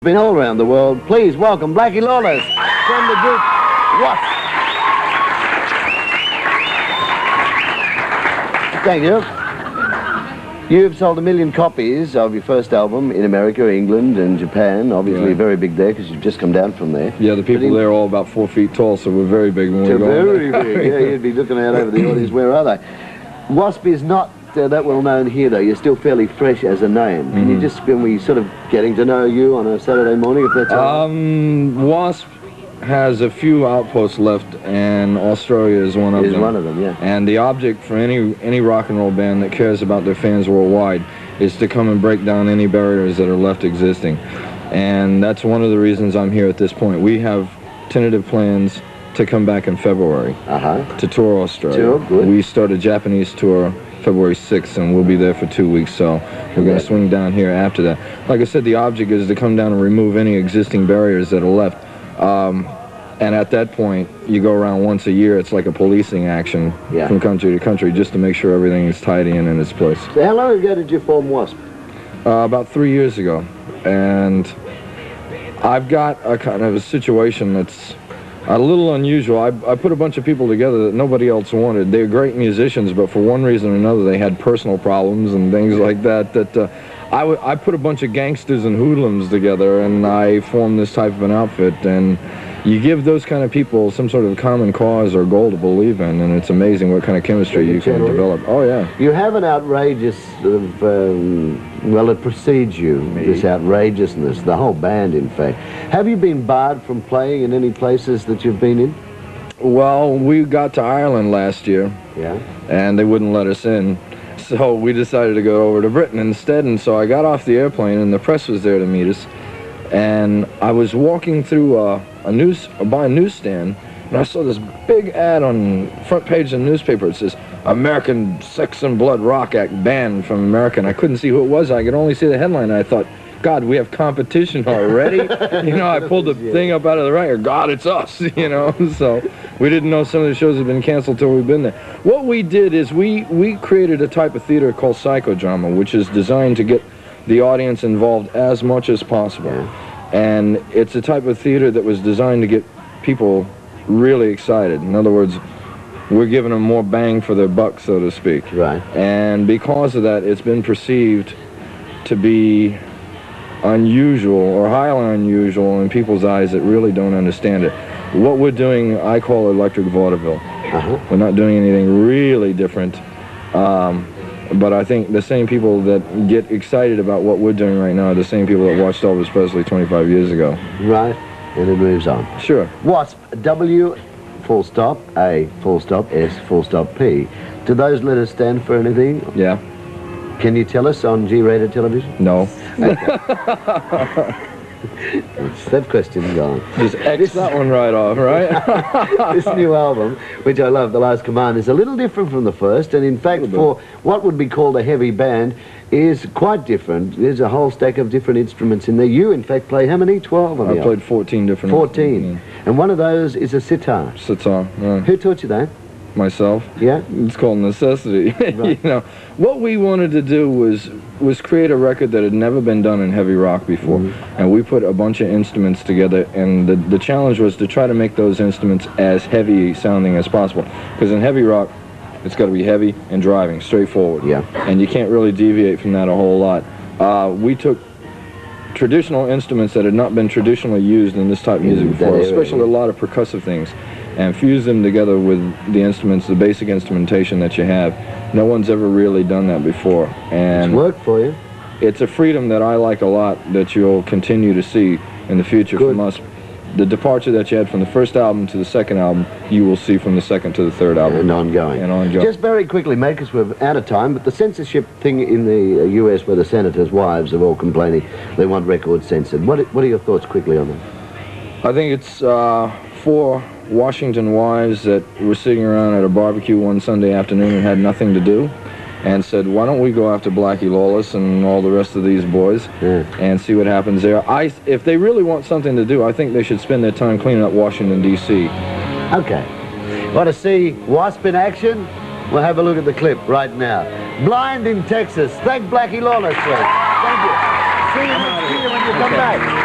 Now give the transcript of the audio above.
Been all around the world. Please welcome Blackie Lawless from the group W.A.S.P. Thank you. You've sold 1 million copies of your first album in America, England, and Japan. Obviously, very big there because you've just come down from there. Yeah, the people there are all about 4 feet tall, so we're very big when we go. Very big. Yeah, you'd be looking out over the audience. Where are they? W.A.S.P is not that well known here, though. You're still fairly fresh as a name. Can you just, when we sort of getting to know you on a Saturday morning, if that's all right? W.A.S.P has a few outposts left, and Australia is one of them. Is one of them, yeah. And the object for any rock and roll band that cares about their fans worldwide is to come and break down any barriers that are left existing. And that's one of the reasons I'm here at this point. We have tentative plans to come back in February to tour Australia. Good. We start a Japanese tour February 6th, and we'll be there for 2 weeks, so we're going to swing down here after that. Like I said, the object is to come down and remove any existing barriers that are left. And at that point, you go around once a year. It's like a policing action from country to country just to make sure everything is tidy and in its place. So how long ago did you form W.A.S.P? About 3 years ago. And I've got a kind of a situation that's a little unusual. I put a bunch of people together that nobody else wanted. They're great musicians, but for one reason or another, they had personal problems and things like that. I put a bunch of gangsters and hoodlums together, and I formed this type of an outfit. And you give those kind of people some sort of common cause or goal to believe in, and it's amazing what kind of chemistry you can develop. Oh, yeah. You have an outrageous sort of, well, it precedes you, this outrageousness, the whole band, in fact. Have you been barred from playing in any places that you've been in? Well, we got to Ireland last year, and they wouldn't let us in. So we decided to go over to Britain instead, and so I got off the airplane, and the press was there to meet us. And I was walking through by a newsstand, and I saw this big ad on the front page of the newspaper. It says, American Sex and Blood Rock Act banned from America. And I couldn't see who it was. I could only see the headline, and I thought, God, we have competition already? You know, I pulled the thing up out of the record. God, it's us, you know. So we didn't know some of the shows had been canceled till we've been there. What we did is we created a type of theater called psychodrama, which is designed to get the audience involved as much as possible. And it's a type of theater that was designed to get people really excited. In other words, we're giving them more bang for their buck, so to speak. Right. And because of that, it's been perceived to be unusual or highly unusual in people's eyes that really don't understand it. What we're doing, I call electric vaudeville. We're not doing anything really different. But I think the same people that get excited about what we're doing right now are the same people that watched Elvis Presley 25 years ago. Right, and it moves on. Sure. W.A.S.P, W, full stop, A, full stop, S, full stop, P. Do those letters stand for anything? Yeah. Can you tell us on G-rated television? No. It's that question gone. Just X that one right off, right? This new album, which I love, The Last Command, is a little different from the first, and in fact, for what would be called a heavy band, is quite different. There's a whole stack of different instruments in there. You, in fact, play how many? 12 on the album? I played 14 different 14. And one of those is a sitar. Sitar, yeah. Who taught you that? Myself. Yeah? It's called necessity. Right. You know, what we wanted to do was create a record that had never been done in heavy rock before. And we put a bunch of instruments together, and the challenge was to try to make those instruments as heavy sounding as possible. Because in heavy rock, it's got to be heavy and driving, straightforward. Yeah. And you can't really deviate from that a whole lot. We took traditional instruments that had not been traditionally used in this type of music before, especially a lot of percussive things, and fuse them together with the instruments, the basic instrumentation that you have. No one's ever really done that before. And it's worked for you. It's a freedom that I like a lot that you'll continue to see in the future from us. The departure that you had from the first album to the second album, you will see from the second to the third album. And ongoing. And ongoing. Just very quickly, mate, because we're out of time, but the censorship thing in the US where the senators' wives are all complaining they want records censored. What are your thoughts quickly on that? I think it's for Washington wives that were sitting around at a barbecue one Sunday afternoon and had nothing to do, and said, why don't we go after Blackie Lawless and all the rest of these boys and see what happens there. If they really want something to do, I think they should spend their time cleaning up Washington, D.C. Okay. Want to see W.A.S.P in action? We'll have a look at the clip right now. Blind in Texas. Thank Blackie Lawless, please. Thank you. See you when you come back.